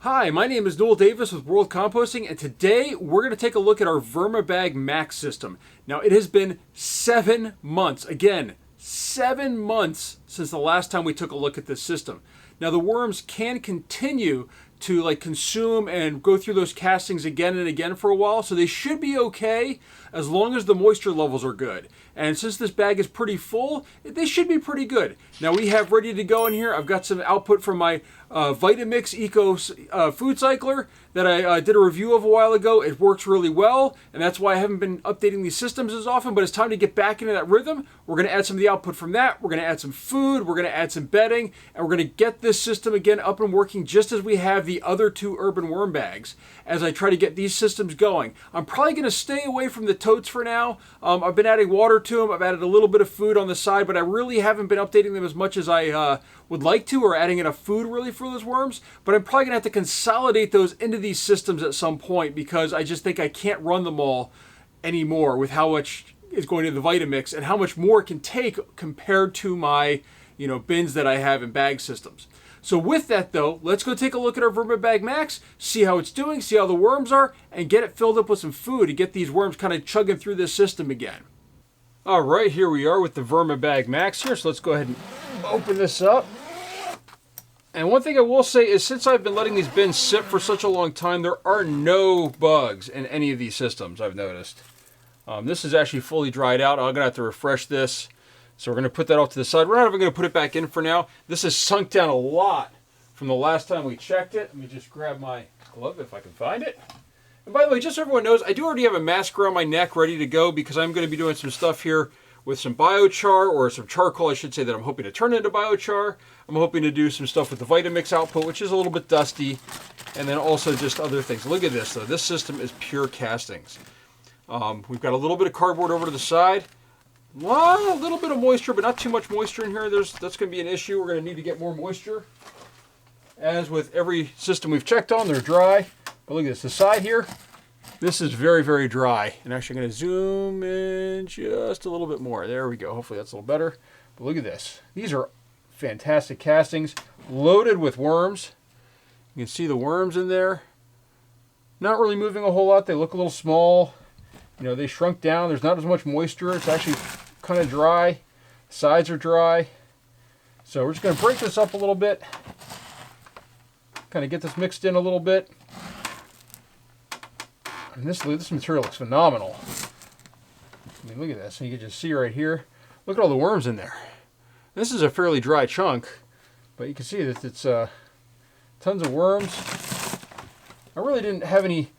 Hi, my name is Noel Davis with World Composting, and today we're going to take a look at our Vermibag Max system. Now, it has been 7 months, again, 7 months since the last time we took a look at this system. Now, the worms can continue to consume and go through those castings again and again for a while, so they should be okay as long as the moisture levels are good. And since this bag is pretty full, they should be pretty good. Now we have ready to go in here, I've got some output from my Vitamix Eco Foodcycler that I did a review of a while ago. It works really well, and that's why I haven't been updating these systems as often, but it's time to get back into that rhythm. We're going to add some of the output from that. We're going to add some food. We're going to add some bedding, and we're going to get this system again up and working just as we have the other two urban worm bags as I try to get these systems going. I'm probably going to stay away from the totes for now. I've been adding water to them. I've added a little bit of food on the side, but I really haven't been updating them as much as I would like to, or adding enough food really for those worms. But I'm probably going to have to consolidate those into these systems at some point because I just think I can't run them all anymore with how much is going into the Vitamix and how much more it can take compared to my bins that I have in bag systems. So with that though, let's go take a look at our Vermibag Max, see how it's doing, see how the worms are, and get it filled up with some food to get these worms kind of chugging through this system again. All right, here we are with the Vermibag Max here, so let's go ahead and open this up. And one thing I will say is since I've been letting these bins sit for such a long time, there are no bugs in any of these systems, I've noticed. This is actually fully dried out. I'm going to have to refresh this. So we're going to put that off to the side. We're not even going to put it back in for now. This has sunk down a lot from the last time we checked it. Let me just grab my glove if I can find it. And by the way, just so everyone knows, I do already have a mask around my neck ready to go because I'm going to be doing some stuff here with some biochar, or some charcoal, I should say, that I'm hoping to turn into biochar. I'm hoping to do some stuff with the Vitamix output, which is a little bit dusty, and then also just other things. Look at this, though. This system is pure castings. We've got a little bit of cardboard over to the side. Well, a little bit of moisture, but not too much moisture in here. That's going to be an issue. We're going to need to get more moisture. As with every system we've checked on, they're dry. But look at this. The side here, this is very, very dry. And actually, I'm going to zoom in just a little bit more. There we go. Hopefully that's a little better. But look at this. These are fantastic castings, loaded with worms. You can see the worms in there. Not really moving a whole lot. They look a little small. They shrunk down. There's not as much moisture. It's actually kind of dry. Sides are dry. So we're just going to break this up a little bit. Kind of get this mixed in a little bit. And this material looks phenomenal. I mean, look at this. You can just see right here. Look at all the worms in there. This is a fairly dry chunk, but you can see that it's tons of worms. I really didn't have any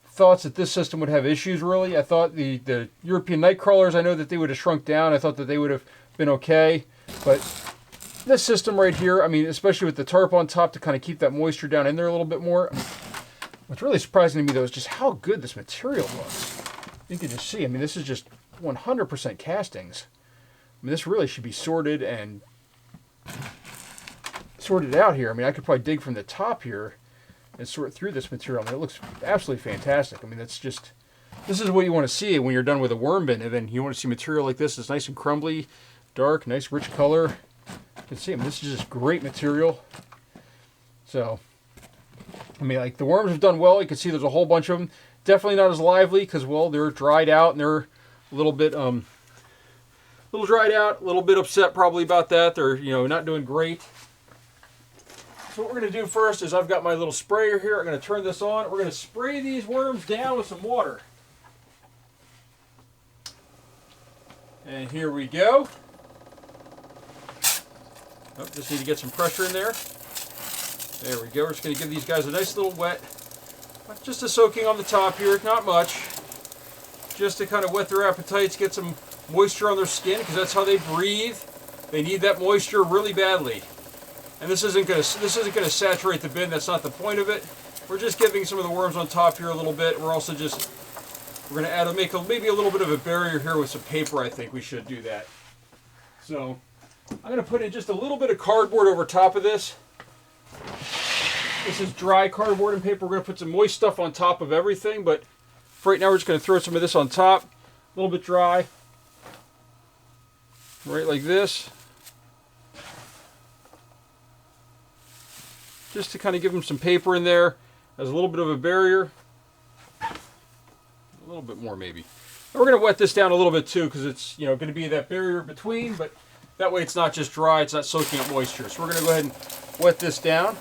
thoughts that this system would have issues, really. I thought the European night crawlers, I know that they would have shrunk down. I thought that they would have been okay. But this system right here, I mean, especially with the tarp on top to kind of keep that moisture down in there a little bit more. What's really surprising to me, though, is just how good this material looks. You can just see, I mean, this is just 100% castings. I mean, this really should be sorted and sorted out here. I mean, I could probably dig from the top here and sort through this material. I mean, it looks absolutely fantastic. I mean, this is what you want to see when you're done with a worm bin. And then you want to see material like this. It's nice and crumbly, dark, nice rich color. You can see, I mean, this is just great material. So, I mean, like, the worms have done well. You can see there's a whole bunch of them. Definitely not as lively because, well, they're dried out and they're a little bit, dried out, a little bit upset probably about that. They're, not doing great. So what we're going to do first is I've got my little sprayer here. I'm going to turn this on. We're going to spray these worms down with some water. And here we go. Oh, just need to get some pressure in there. There we go. We're just going to give these guys a nice little wet. Just a soaking on the top here, not much. Just to kind of whet their appetites, get some moisture on their skin, because that's how they breathe. They need that moisture really badly. And this isn't going to saturate the bin. That's not the point of it. We're just giving some of the worms on top here a little bit. We're also we're going to make maybe a little bit of a barrier here with some paper. I think we should do that. So I'm going to put in just a little bit of cardboard over top of this. This is dry cardboard and paper. We're going to put some moist stuff on top of everything, but for right now we're just going to throw some of this on top. A little bit dry. Right like this. just to kind of give them some paper in there as a little bit of a barrier. A little bit more maybe. And we're going to wet this down a little bit too, because it's, you know, going to be that barrier between, but that way it's not just dry, it's not soaking up moisture. So we're going to go ahead and wet this down.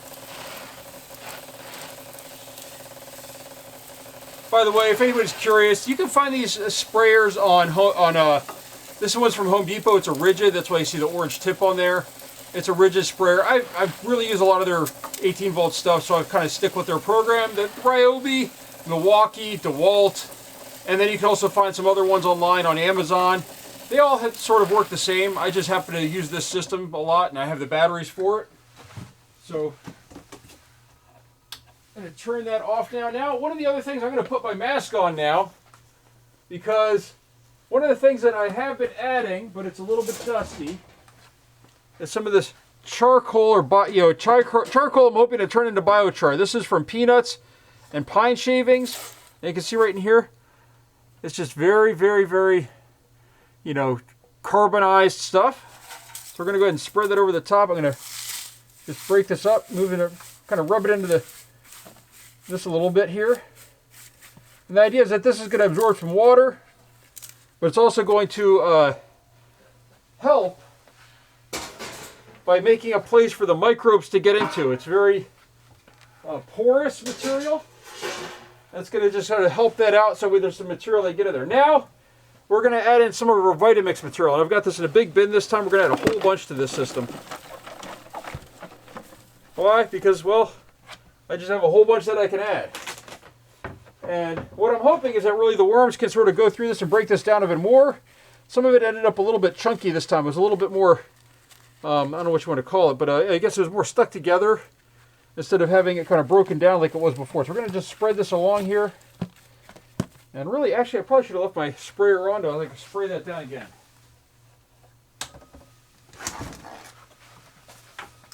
By the way, if anybody's curious, you can find these sprayers this one's from Home Depot. It's a rigid, that's why you see the orange tip on there. It's a rigid sprayer. I've really used a lot of their 18 volt stuff, so I kind of stick with their program. The Ryobi, Milwaukee, DeWalt, and then you can also find some other ones online on Amazon. They all sort of work the same. I just happen to use this system a lot, and I have the batteries for it. So I'm going to turn that off now. Now, one of the other things, I'm going to put my mask on now, because one of the things that I have been adding, but it's a little bit dusty, is some of this charcoal charcoal I'm hoping to turn into biochar. This is from peanuts and pine shavings. And you can see right in here, it's just very, very, very, you know, carbonized stuff. So we're going to go ahead and spread that over the top. I'm going to just break this up, move it, kind of rub it into this a little bit here. And the idea is that this is going to absorb some water, but it's also going to help by making a place for the microbes to get into. It's very porous material. That's going to just sort of help that out, so there's some material that get in there. Now, we're going to add in some of our Vitamix material. And I've got this in a big bin this time. We're going to add a whole bunch to this system. Why? Because, well, I just have a whole bunch that I can add. And what I'm hoping is that really the worms can sort of go through this and break this down a bit more. Some of it ended up a little bit chunky this time. It was a little bit more, I don't know what you want to call it, but I guess it was more stuck together instead of having it kind of broken down like it was before. So we're going to just spread this along here. And really, actually, I probably should have left my sprayer on, though. I can spray that down again.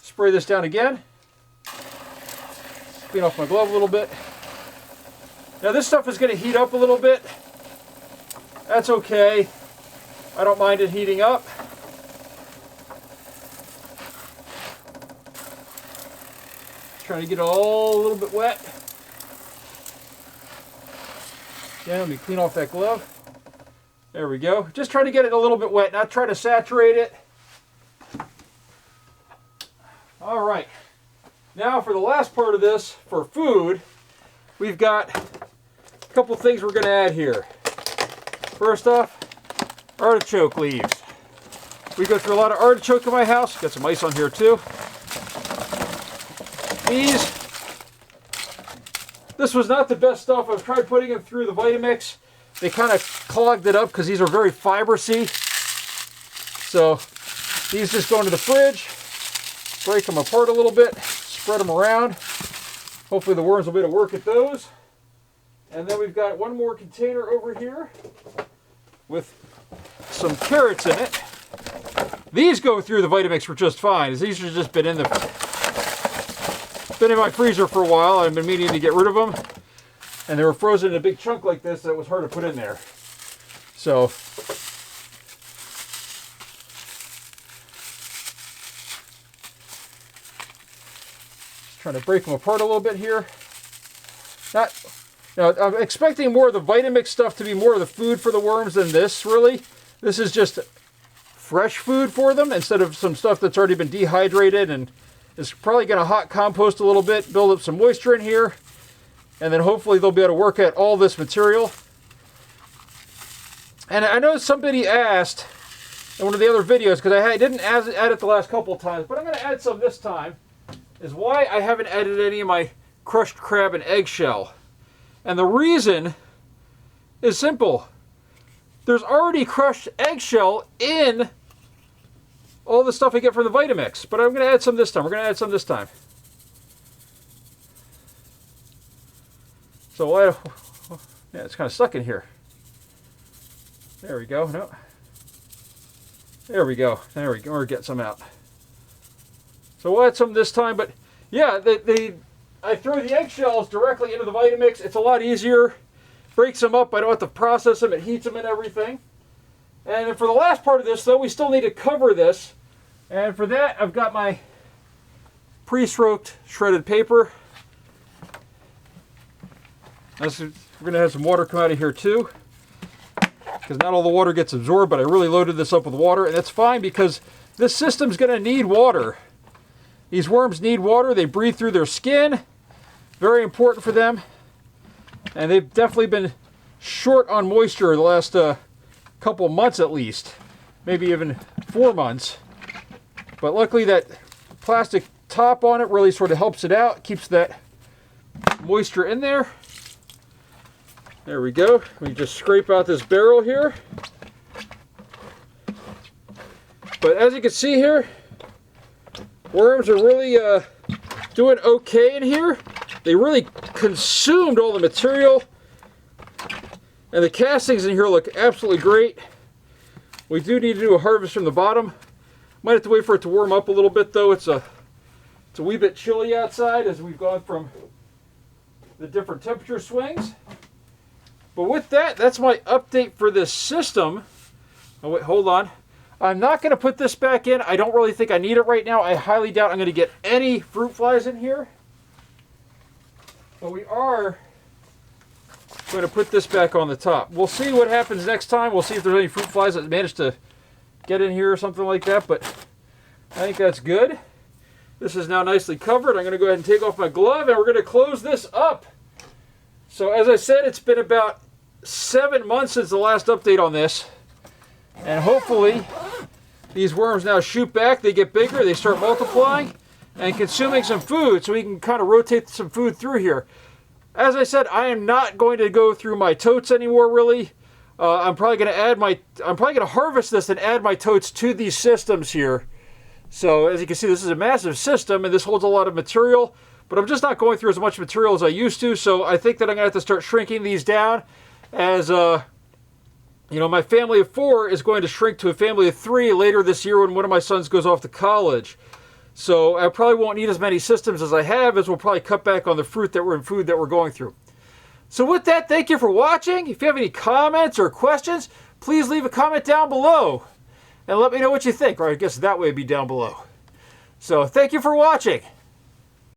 Spray this down again. Clean off my glove a little bit. Now this stuff is going to heat up a little bit. That's okay. I don't mind it heating up. Trying to get it all a little bit wet. Yeah, let me clean off that glove. There we go. Just try to get it a little bit wet, not try to saturate it. All right. Now for the last part of this, for food, we've got a couple things we're going to add here. First off, artichoke leaves. We go through a lot of artichoke in my house. Got some ice on here too. This was not the best stuff. I've tried putting them through the Vitamix. They kind of clogged it up because these are very fibrous-y. So these just go into the fridge, break them apart a little bit, spread them around. Hopefully the worms will be able to work at those. And then we've got one more container over here with some carrots in it. These go through the Vitamix for just fine, as these have just been in my freezer for a while. I've been meaning to get rid of them, and they were frozen in a big chunk like this that was hard to put in there. So just trying to break them apart a little bit here. I'm expecting more of the Vitamix stuff to be more of the food for the worms than this, really. This is just fresh food for them instead of some stuff that's already been dehydrated, and it's probably going to hot compost a little bit, build up some moisture in here, and then hopefully they'll be able to work at all this material. And I know somebody asked in one of the other videos, because I didn't add it the last couple of times, but I'm going to add some this time, is why I haven't added any of my crushed crab and eggshell. And the reason is simple. There's already crushed eggshell in all the stuff I get from the Vitamix, but I'm going to add some this time. We're going to add some this time. So yeah, it's kind of stuck in here. There we go. No. There we go. There we go. We're getting some out. So we'll add some this time, but yeah, I throw the eggshells directly into the Vitamix. It's a lot easier. Breaks them up. I don't have to process them. It heats them and everything. And for the last part of this, though, we still need to cover this. And for that, I've got my pre-stroked shredded paper. We're going to have some water come out of here too, because not all the water gets absorbed, but I really loaded this up with water, and that's fine because this system's going to need water. These worms need water. They breathe through their skin. Very important for them. And they've definitely been short on moisture the last couple months at least. Maybe even 4 months. But luckily that plastic top on it really sort of helps it out. Keeps that moisture in there. There we go. We just scrape out this barrel here. But as you can see here, worms are really doing okay in here. They really consumed all the material. And the castings in here look absolutely great. We do need to do a harvest from the bottom. Might have to wait for it to warm up a little bit though. It's a wee bit chilly outside as we've gone from the different temperature swings. But with that, that's my update for this system. Oh wait, hold on. I'm not going to put this back in. I don't really think I need it right now. I highly doubt I'm going to get any fruit flies in here. But we are going to put this back on the top. We'll see what happens next time. We'll see if there's any fruit flies that manage to get in here or something like that. But I think that's good. This is now nicely covered. I'm going to go ahead and take off my glove and we're going to close this up. So as I said, it's been about 7 months since the last update on this. And hopefully these worms now shoot back, they get bigger, they start multiplying and consuming some food so we can kind of rotate some food through here. As I said, I am not going to go through my totes anymore really. I'm probably going to harvest this and add my totes to these systems here. So as you can see, this is a massive system and this holds a lot of material, but I'm just not going through as much material as I used to. So I think that I'm going to have to start shrinking these down as you know, my family of 4 is going to shrink to a family of 3 later this year when one of my sons goes off to college. So I probably won't need as many systems as I have, as we'll probably cut back on the food that we're going through. So with that, thank you for watching. If you have any comments or questions, please leave a comment down below. And let me know what you think, or I guess that way it'd be down below. So thank you for watching.